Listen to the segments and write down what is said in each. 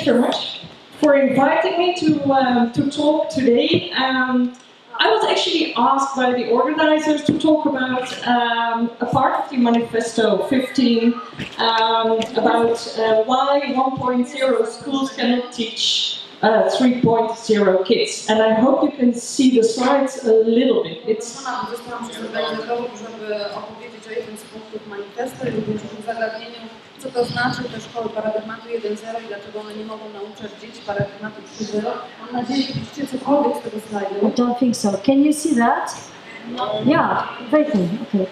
very much for inviting me to talk today. I was actually asked by the organizers to talk about a part of the Manifesto 15 about why 1.0 schools cannot teach 3.0 kids. And I hope you can see the slides a little bit. It's co to znaczy te szkoły paradygmatu 1.0 i dlaczego one nie mogą nauczać dzieci paradygmatu 3.0. Mam nadzieję, że widzicie cokolwiek z tego slajdu. I don't think so. Can you see that? No. Yeah, very cool. Okay.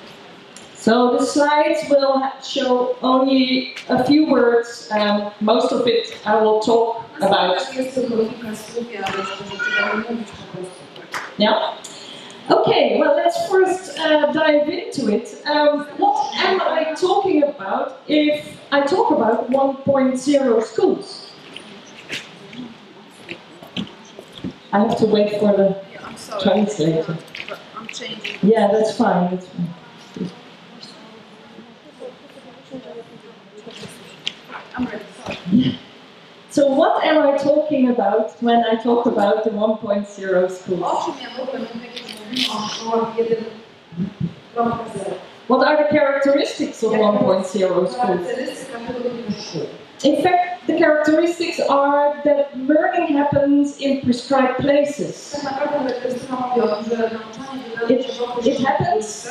So the slides will show only a few words, and most of it I will talk about. Yeah. Okay, well, let's first dive into it. What am I talking about if I talk about 1.0 schools? I have to wait for the translator. I'm changing. Yeah, that's fine. That's fine. I'm ready. So what am I talking about when I talk about the 1.0 schools? What are the characteristics of 1.0 schools? In fact, the characteristics are that learning happens in prescribed places. It happens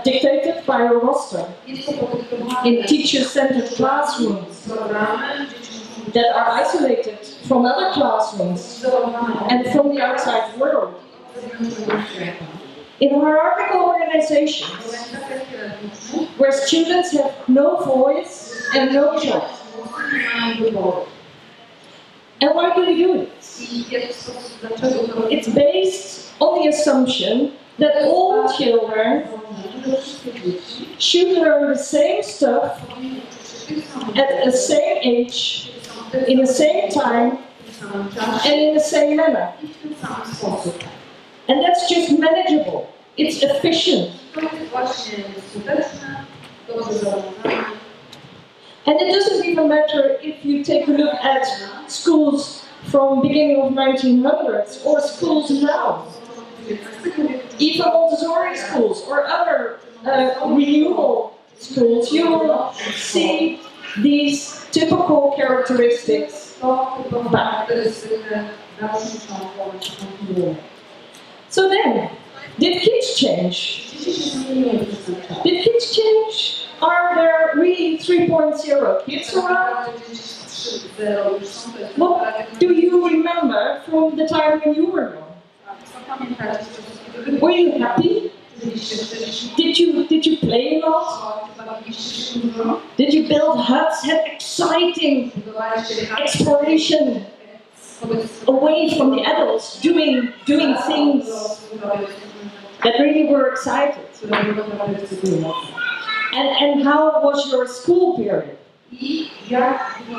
dictated by a roster in teacher-centered classrooms that are isolated from other classrooms and from the outside world. In hierarchical organizations, where students have no voice and no choice. And why do we do it? It's based on the assumption that all children should learn the same stuff at the same age, in the same time, and in the same manner. And that's just manageable. It's efficient. And it doesn't even matter if you take a look at schools from beginning of 1900s or schools now. Even Montessori schools or other renewal schools, you will see these typical characteristics back. So then, did kids change? Did kids change? Are there really 3.0 kids around? What do you remember from the time when you were young? Were you happy? Did you play a lot? Did you build huts? Had exciting exploration away from the adults, doing things that really were excited? And how was your school period?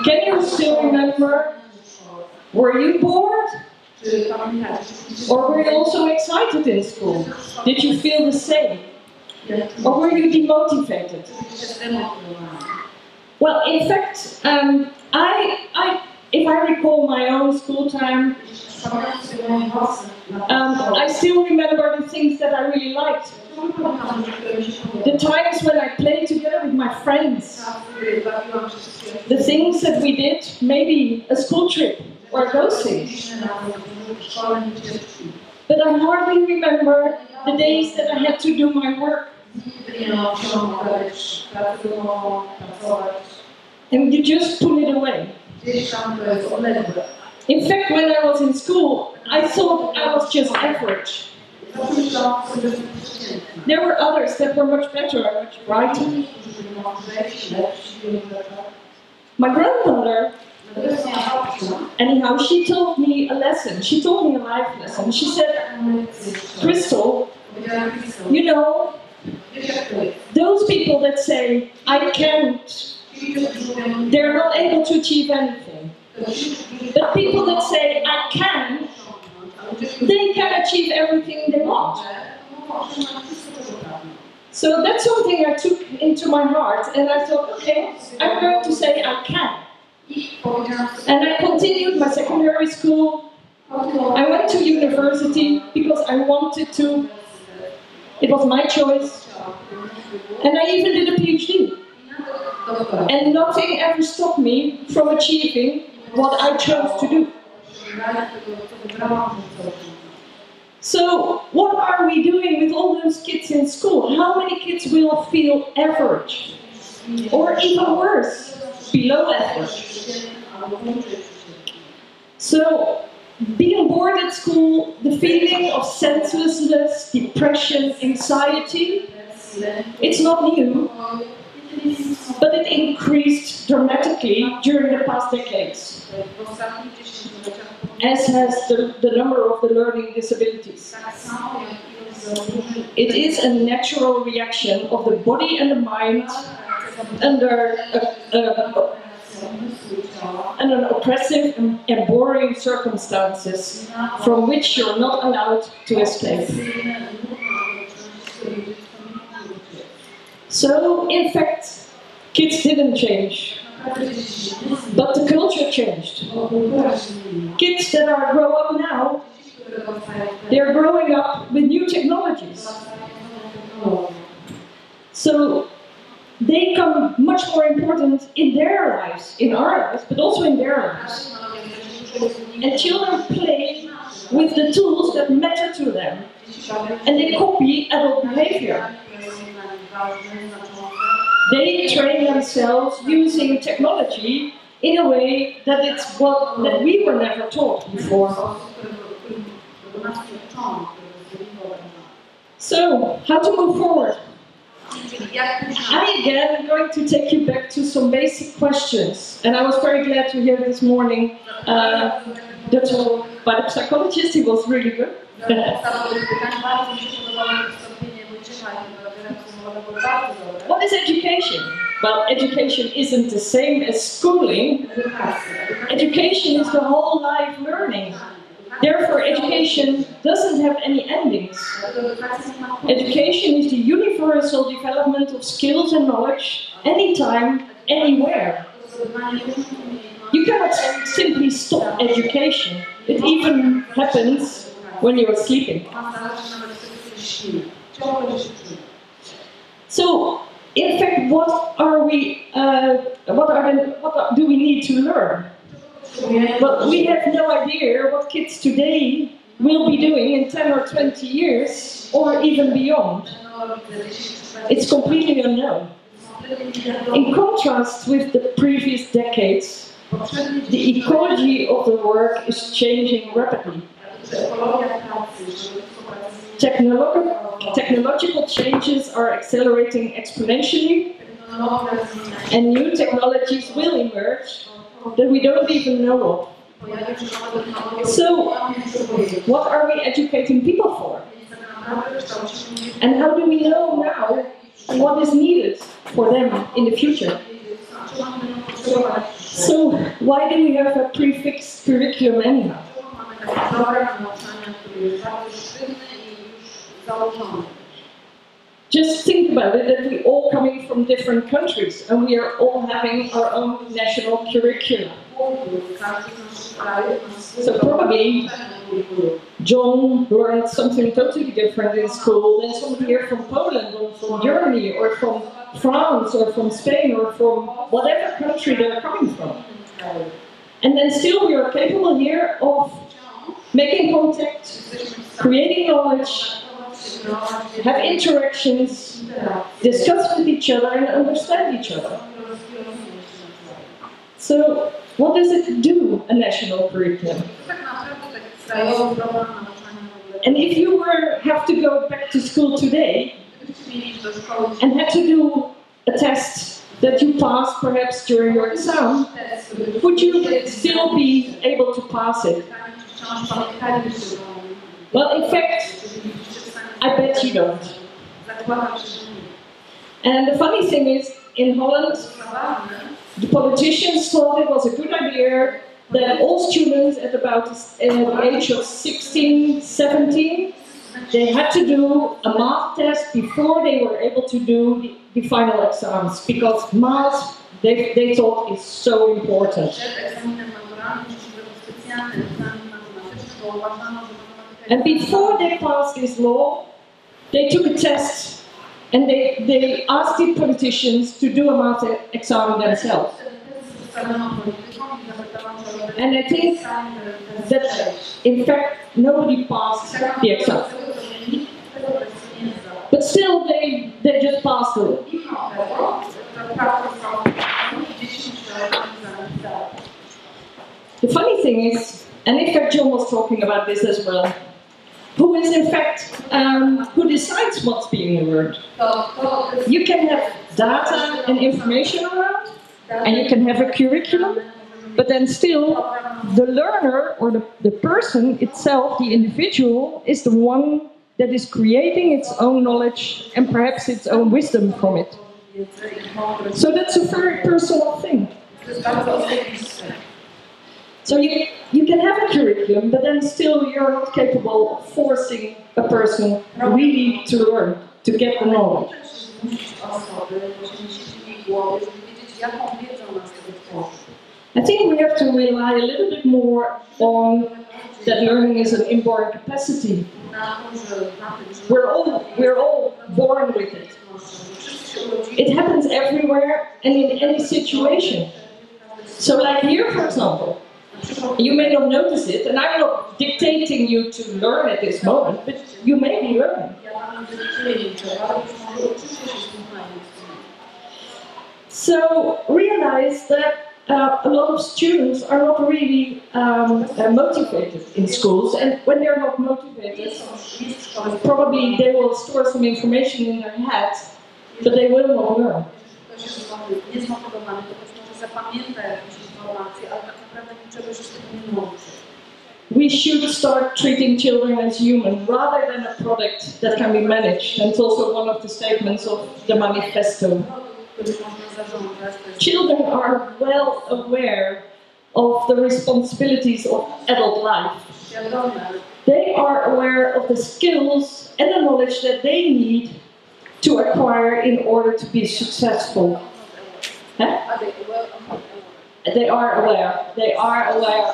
Can you still remember? Were you bored? Or were you also excited in school? Did you feel the same? Or were you demotivated? Well, in fact, if I recall my own school time, I still remember the things that I really liked. The times when I played together with my friends. The things that we did, maybe a school trip, or those things. But I hardly remember the days that I had to do my work. And you just put it away. In fact, when I was in school, I thought I was just average. There were others that were much better and much brighter. My grandmother, anyhow, she told me a lesson. She told me a life lesson. She said, Christel, you know, those people that say, I can't, they're not able to achieve anything. But people that say, I can, they can achieve everything they want. So that's something I took into my heart, and I thought, okay, I'm going to say I can. And I continued my secondary school. I went to university because I wanted to. It was my choice. And I even did a PhD. And nothing ever stopped me from achieving what I chose to do. So, what are we doing with all those kids in school? How many kids will feel average? Or even worse, below average? So, being bored at school, the feeling of senselessness, depression, anxiety, it's not new, but it increased dramatically during the past decades, as has the number of the learning disabilities. It is a natural reaction of the body and the mind under an oppressive and boring circumstances from which you're not allowed to escape. So, in fact, kids didn't change, but the culture changed. Kids that are grow up now, they're growing up with new technologies. So, they become much more important in their lives, in our lives, but also in their lives. And children play with the tools that matter to them, and they copy adult behavior. They train themselves using technology in a way that it's that we were never taught before. So, how to move forward? I again am going to take you back to some basic questions, and I was very glad to hear this morning the talk by the psychologist. He was really good. What is education? Well, education isn't the same as schooling. Education is the whole life learning. Therefore, education doesn't have any endings. Education is the universal development of skills and knowledge, anytime, anywhere. You cannot simply stop education. It even happens when you're sleeping. So, in fact, what do we need to learn? Well, we have no idea what kids today will be doing in 10 or 20 years, or even beyond. It's completely unknown. In contrast with the previous decades, the ecology of the work is changing rapidly. Technological changes are accelerating exponentially, and new technologies will emerge that we don't even know of. So, what are we educating people for? And how do we know now what is needed for them in the future? So, why do we have a prefixed curriculum anyhow? Just think about it, that we're all coming from different countries and we are all having our own national curriculum. So probably John learned something totally different in school than somebody here from Poland or from Germany or from France or from Spain or from whatever country they're coming from. And then still we are capable here of making contact, creating knowledge, have interactions, discuss with each other and understand each other. So, what does it do, a national curriculum? And if you have to go back to school today and had to do a test that you passed perhaps during your exam, would you still be able to pass it? Well, in fact, I bet you don't. And the funny thing is, in Holland, the politicians thought it was a good idea that all students at about the age of 16, 17 they had to do a math test before they were able to do the final exams, because math they thought is so important. And before they passed this law, they took a test and they asked the politicians to do a math exam themselves. And I think that, in fact, nobody passed the exam. But still, they just passed it. The funny thing is, and in fact John was talking about this as well, who is in fact, who decides what's being learned? You can have data and information around, and you can have a curriculum, but then still, the learner or the person itself, the individual, is the one that is creating its own knowledge and perhaps its own wisdom from it. So that's a very personal thing. So you can have a curriculum, but then still you're not capable of forcing a person really to learn, to get the knowledge. I think we have to rely a little bit more on that learning is an inborn capacity. We're all born with it. It happens everywhere and in any situation. So like here, for example, you may not notice it, and I'm not dictating you to learn at this moment, but you may be learning. So realize that a lot of students are not really motivated in schools, and when they're not motivated, probably they will store some information in their head, but they will not learn. We should start treating children as human rather than a product that can be managed. And it's also one of the statements of the manifesto. Children are well aware of the responsibilities of adult life. They are aware of the skills and the knowledge that they need to acquire in order to be successful. Huh? They are aware. They are aware.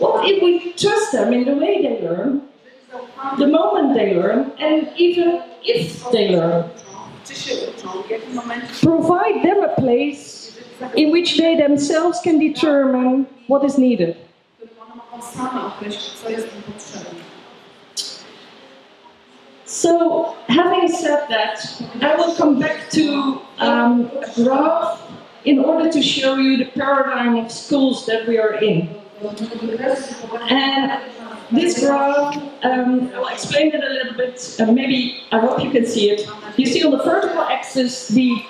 Well, if we trust them in the way they learn, the moment they learn, and even if they learn, provide them a place in which they themselves can determine what is needed. So, having said that, I will come back to a graph in order to show you the paradigm of schools that we are in. And this graph, I'll explain it a little bit, maybe I hope you can see it. You see on the vertical axis, the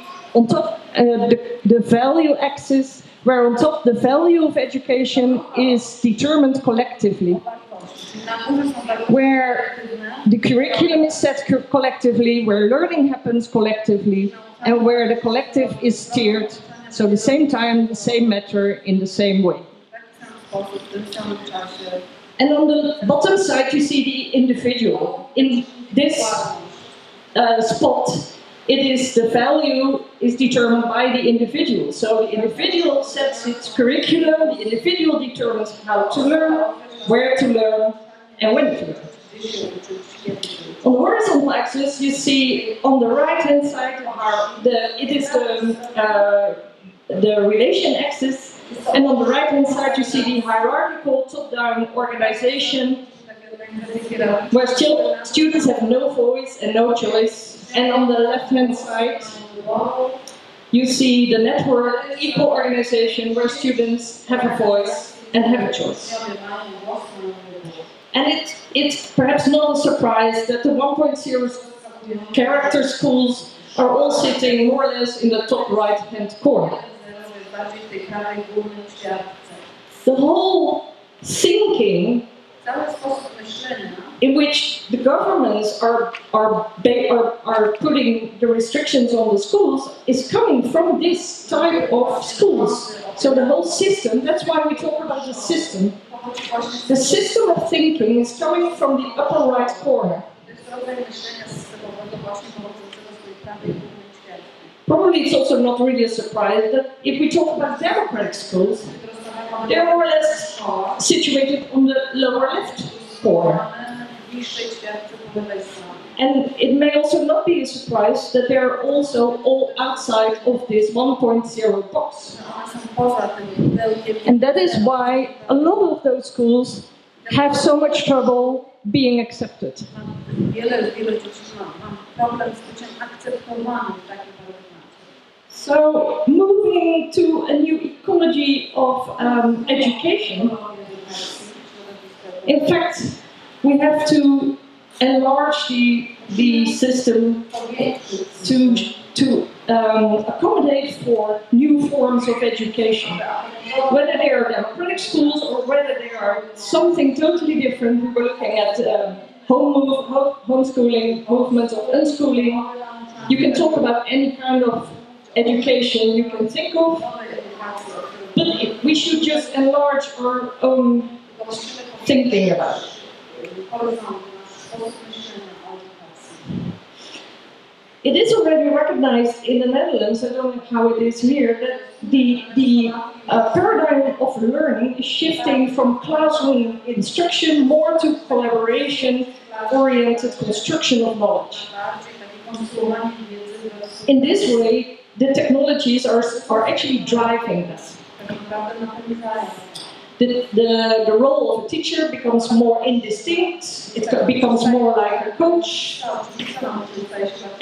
value axis, where on top the value of education is determined collectively. Where the curriculum is set collectively, where learning happens collectively, and where the collective is steered, so the same time, the same matter, in the same way. And on the bottom side, you see the individual. In this spot, it is the value is determined by the individual. So the individual sets its curriculum, the individual determines how to learn, where to learn, and when to learn. On the horizontal axis, you see on the right-hand side it is the relation axis, and on the right-hand side you see the hierarchical top-down organization, where students have no voice and no choice, and on the left-hand side you see the network equal organization, where students have a voice and have a choice. And it's perhaps not a surprise that the 1.0 character schools are all sitting more or less in the top right-hand corner. The whole thinking in which the governments are putting the restrictions on the schools is coming from this type of schools. So the whole system, that's why we talk about the system. The system of thinking is coming from the upper right corner. Probably it's also not really a surprise that if we talk about democratic schools, they're more or less situated on the lower left corner. And it may also not be a surprise that they're also all outside of this 1.0 box. And that is why a lot of those schools have so much trouble being accepted. So, moving to a new ecology of education, in fact, we have to enlarge the system to accommodate for new forms of education. Whether they are democratic schools or whether they are something totally different, we were looking at homeschooling, movements of unschooling. You can talk about any kind of education you can think of, but we should just enlarge our own thinking about it. It is already recognized in the Netherlands, I don't know how it is here, that the paradigm of learning is shifting from classroom instruction more to collaboration-oriented construction of knowledge. In this way, the technologies are actually driving that. The role of a teacher becomes more indistinct, it becomes more like a coach,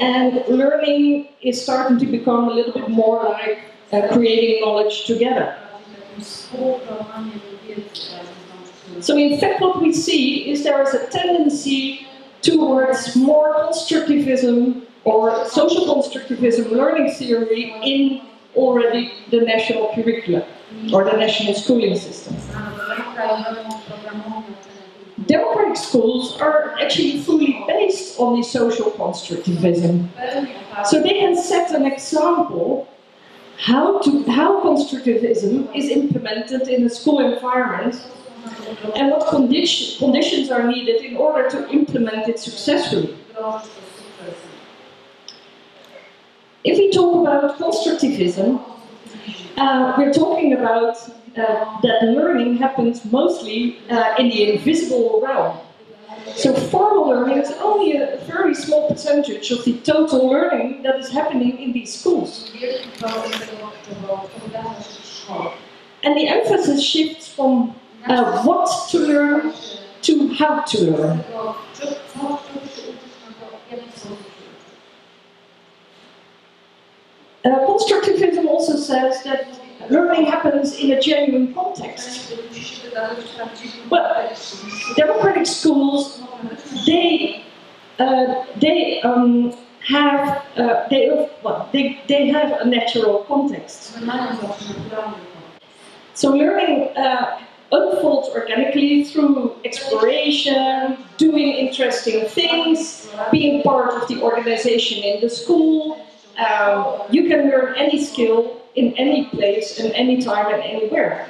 and learning is starting to become a little bit more like creating knowledge together. So in fact what we see is there is a tendency towards more constructivism or social constructivism learning theory in already the national curricula or the national schooling system. Democratic schools are actually fully based on the social constructivism. So they can set an example how constructivism is implemented in a school environment and what conditions are needed in order to implement it successfully. If we talk about constructivism, we're talking about that learning happens mostly in the invisible realm. So formal learning is only a very small percentage of the total learning that is happening in these schools. And the emphasis shifts from what to learn to how to learn. Constructivism also says that learning happens in a genuine context. Well, democratic schools, they have a natural context. So learning unfolds organically through exploration, doing interesting things, being part of the organization in the school. You can learn any skill in any place and any time and anywhere.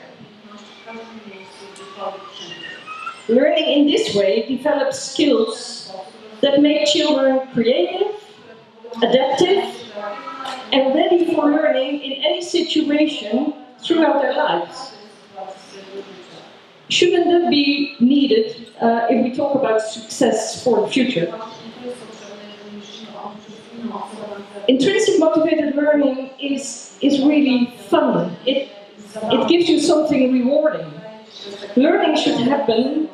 Learning in this way develops skills that make children creative, adaptive, and ready for learning in any situation throughout their lives. Shouldn't that be needed if we talk about success for the future? Intrinsic motivated learning is really fun. It gives you something rewarding. Learning should happen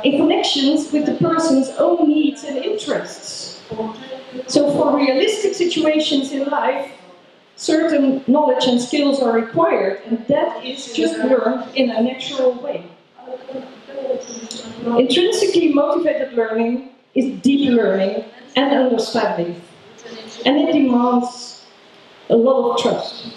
in connections with the person's own needs and interests. So for realistic situations in life, certain knowledge and skills are required, and that is just learned in a natural way. Intrinsically motivated learning is deep learning and understanding, and it demands a lot of trust.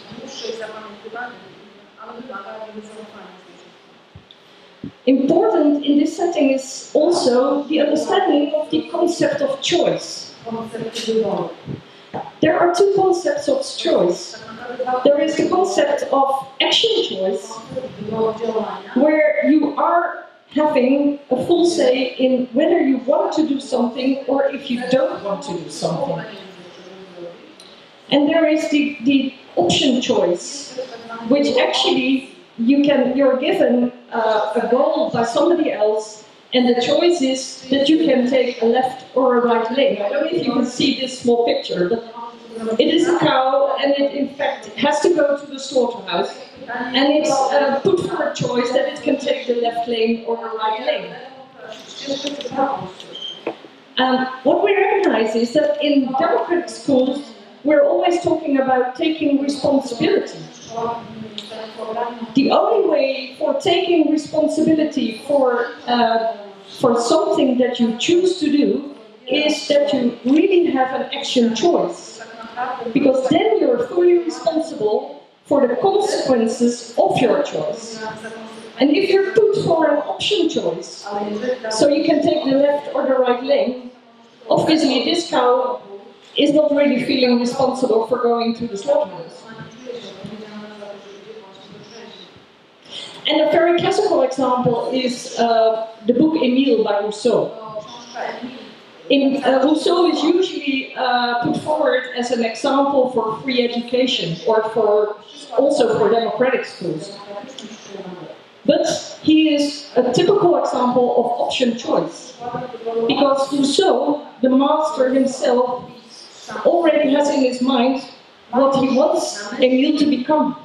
Important in this setting is also the understanding of the concept of choice. There are two concepts of choice. there is the concept of action choice, where you are having a full say in whether you want to do something or if you don't want to do something. And there is the option choice, which actually you're given a goal by somebody else, and the choice is that you can take a left or a right lane. I don't know if you can see this small picture, but it is a cow, and it in fact has to go to the slaughterhouse, and it's put for a choice that it can take the left lane or the right lane. What we recognize is that in democratic schools, we're always talking about taking responsibility. The only way for taking responsibility for something that you choose to do is that you really have an action choice. Because then you're fully responsible for the consequences of your choice. And if you're put for an option choice, so you can take the left or the right lane, obviously this cow is not really feeling responsible for going to the slaughterhouse. And a very classical example is the book Emile by Rousseau. Rousseau is usually put forward as an example for free education or also for democratic schools. But he is a typical example of option choice, because Rousseau, the master himself, already has in his mind what he wants Emile to become.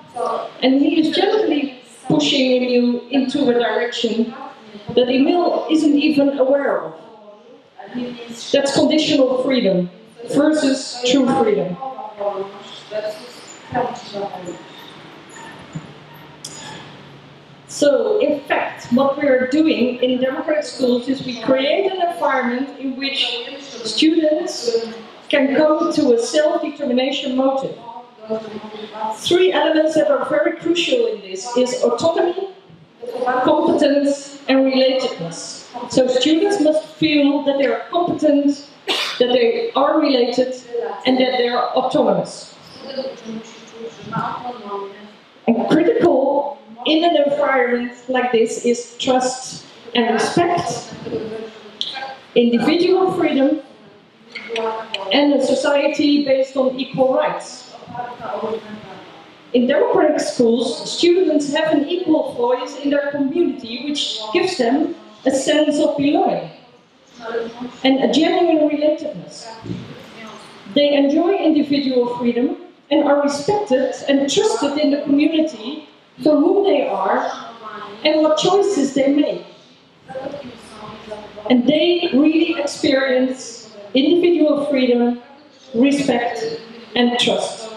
And he is gently pushing Emile into a direction that Emile isn't even aware of. That's conditional freedom versus true freedom. So, in fact, what we are doing in democratic schools is we create an environment in which students can come to a self-determination motive. Three elements that are very crucial in this is autonomy, competence, and relatedness. So students must feel that they are competent, that they are related, and that they are autonomous. And critical in an environment like this is trust and respect, individual freedom, and a society based on equal rights. In democratic schools, students have an equal voice in their community, which gives them a sense of belonging and a genuine relatedness. They enjoy individual freedom and are respected and trusted in the community for whom they are and what choices they make. And they really experience individual freedom, respect, and trust.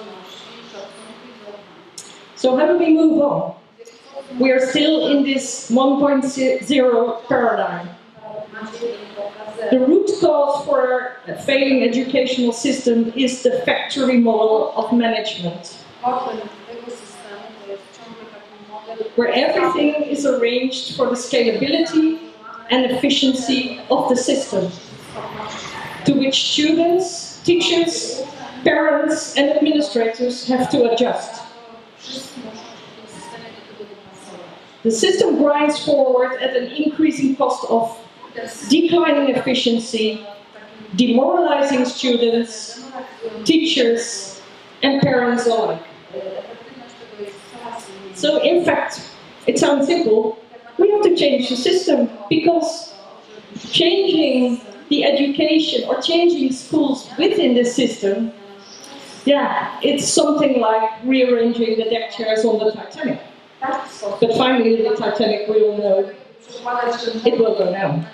So how do we move on? We are still in this 1.0 paradigm. The root cause for a failing educational system is the factory model of management, where everything is arranged for the scalability and efficiency of the system, to which students, teachers, parents, and administrators have to adjust. The system grinds forward at an increasing cost of declining efficiency, demoralizing students, teachers, and parents alike. So, in fact, it sounds simple. We have to change the system, because changing the education or changing schools within the system, yeah, it's something like rearranging the deck chairs on the Titanic. But finally, the Titanic, we all know, it will go down.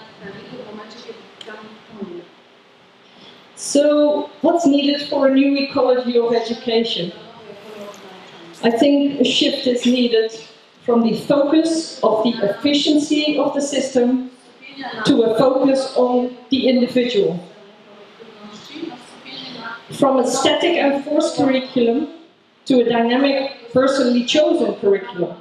So, what's needed for a new ecology of education? I think a shift is needed from the focus of the efficiency of the system to a focus on the individual. From a static and forced curriculum to a dynamic, personally chosen curriculum.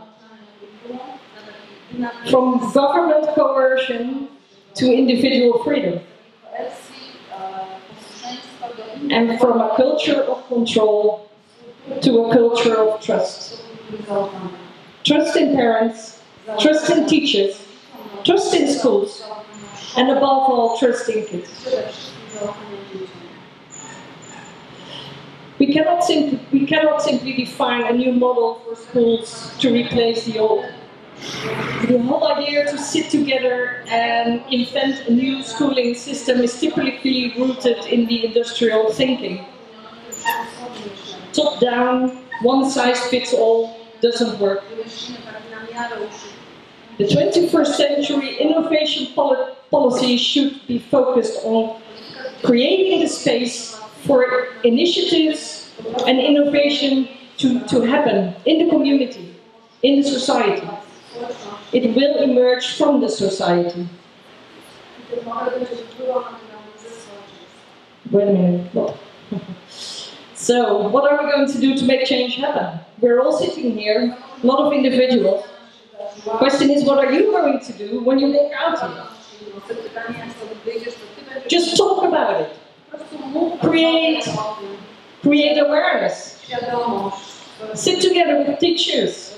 From government coercion to individual freedom. And from a culture of control to a culture of trust. Trust in parents, trust in teachers, trust in schools, and above all, trust in kids. We cannot simply define a new model for schools to replace the old. The whole idea to sit together and invent a new schooling system is typically rooted in the industrial thinking. Top down, one size fits all doesn't work. The 21st century innovation policy should be focused on creating the space for initiatives and innovation to happen in the community, in the society. It will emerge from the society. Wait a minute. What? So, what are we going to do to make change happen? We're all sitting here, a lot of individuals. The question is, what are you going to do when you walk out here? Just talk about it. Create awareness. Sit together with teachers,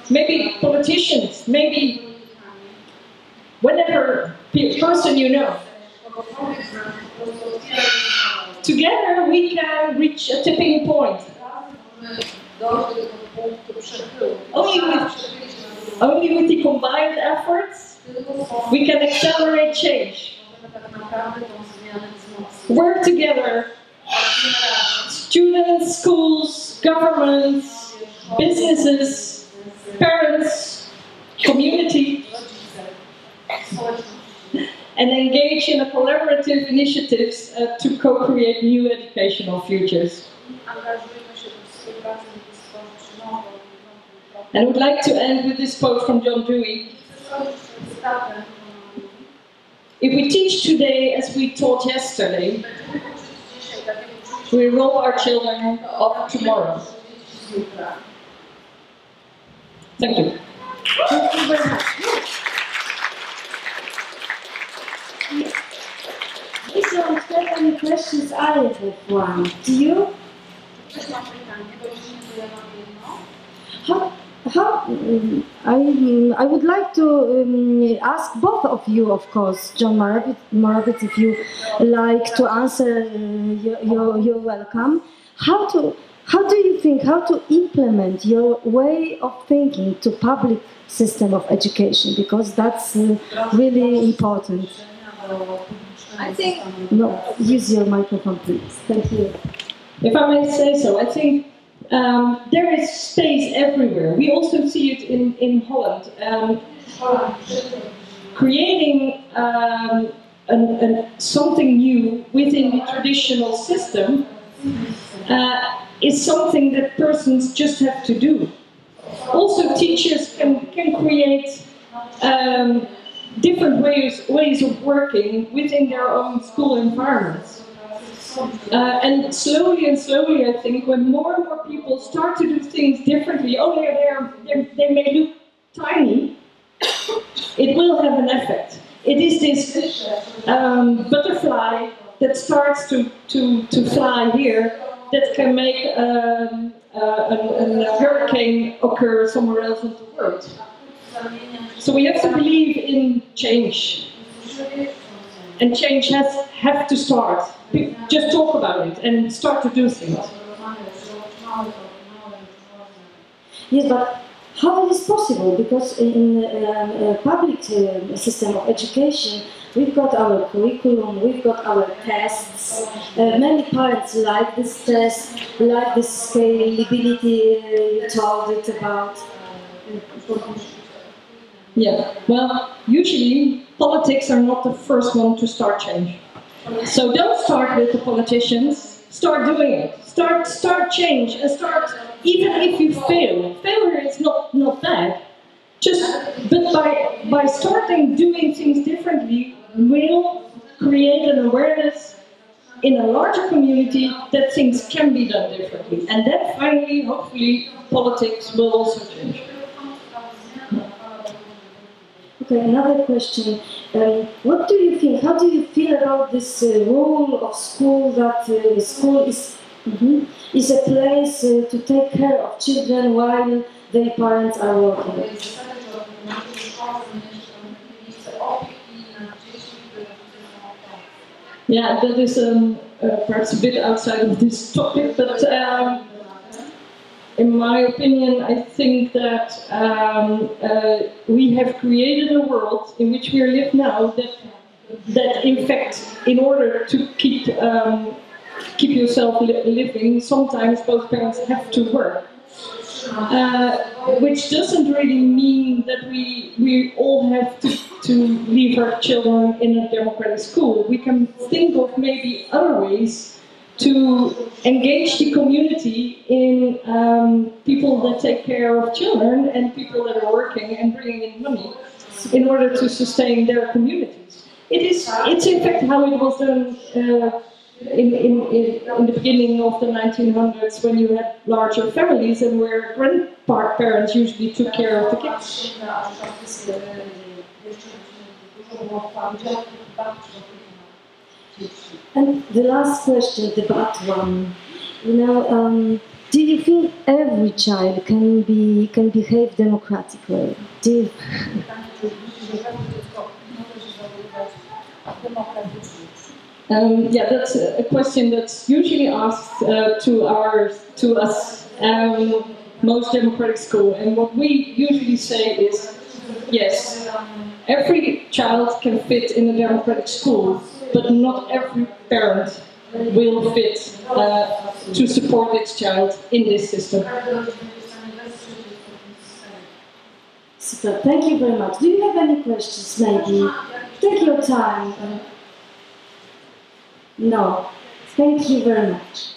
maybe politicians, maybe whatever person you know. Together we can reach a tipping point. Only with the combined efforts we can accelerate change. Work together, students, schools, governments, businesses, parents, community, and engage in a collaborative initiatives to co-create new educational futures. And I would like to end with this quote from John Dewey. If we teach today as we taught yesterday, we roll our children of tomorrow. Thank you. Thank you very much. If you don't have any questions, I have one. Do you? I would like to ask both of you, of course, John Moravec, if you like to answer, you're welcome. How do you think, how to implement your way of thinking to public system of education? Because that's really important. I think... No, use your microphone, please. Thank you. If I may say so, I think there is space everywhere. We also see it in Holland. Creating something new within the traditional system is something that persons just have to do. Also, teachers can create different ways of working within their own school environments. And slowly, I think, when more and more people start to do things differently, they may look tiny, it will have an effect. It is this butterfly that starts to fly here that can make a hurricane occur somewhere else in the world. So we have to believe in change. And change have to start. Just talk about it and start to do things. Yes, but how is this possible? Because in a public system of education, we've got our curriculum, we've got our tests. Many parents like this test, like this scalability you told it about. Yeah, well, usually politics are not the first one to start change. So don't start with the politicians, start doing it. Start change and start, even if you fail. Failure is not bad. But by starting doing things differently, we'll create an awareness in a larger community that things can be done differently. And then finally, hopefully, politics will also change. Okay, another question. What do you think, how do you feel about this role of school, that school is Is a place to take care of children while their parents are working. Yeah, that is perhaps a bit outside of this topic, but in my opinion, I think that we have created a world in which we live now that in fact, in order to keep yourself living, sometimes both parents have to work. Which doesn't really mean that we all have to leave our children in a democratic school. We can think of maybe other ways to engage the community in people that take care of children and people that are working and bringing in money in order to sustain their communities. It's in fact how it was done in the beginning of the 1900s, when you had larger families and where grandparents usually took care of the kids. And the last question, the bad one. You know, do you think every child can behave democratically? Yeah, that's a question that's usually asked to us most democratic school, and what we usually say is yes, every child can fit in a democratic school, but not every parent will fit to support its child in this system. Super, thank you very much. Do you have any questions, maybe? Take your time. No, thank you very much.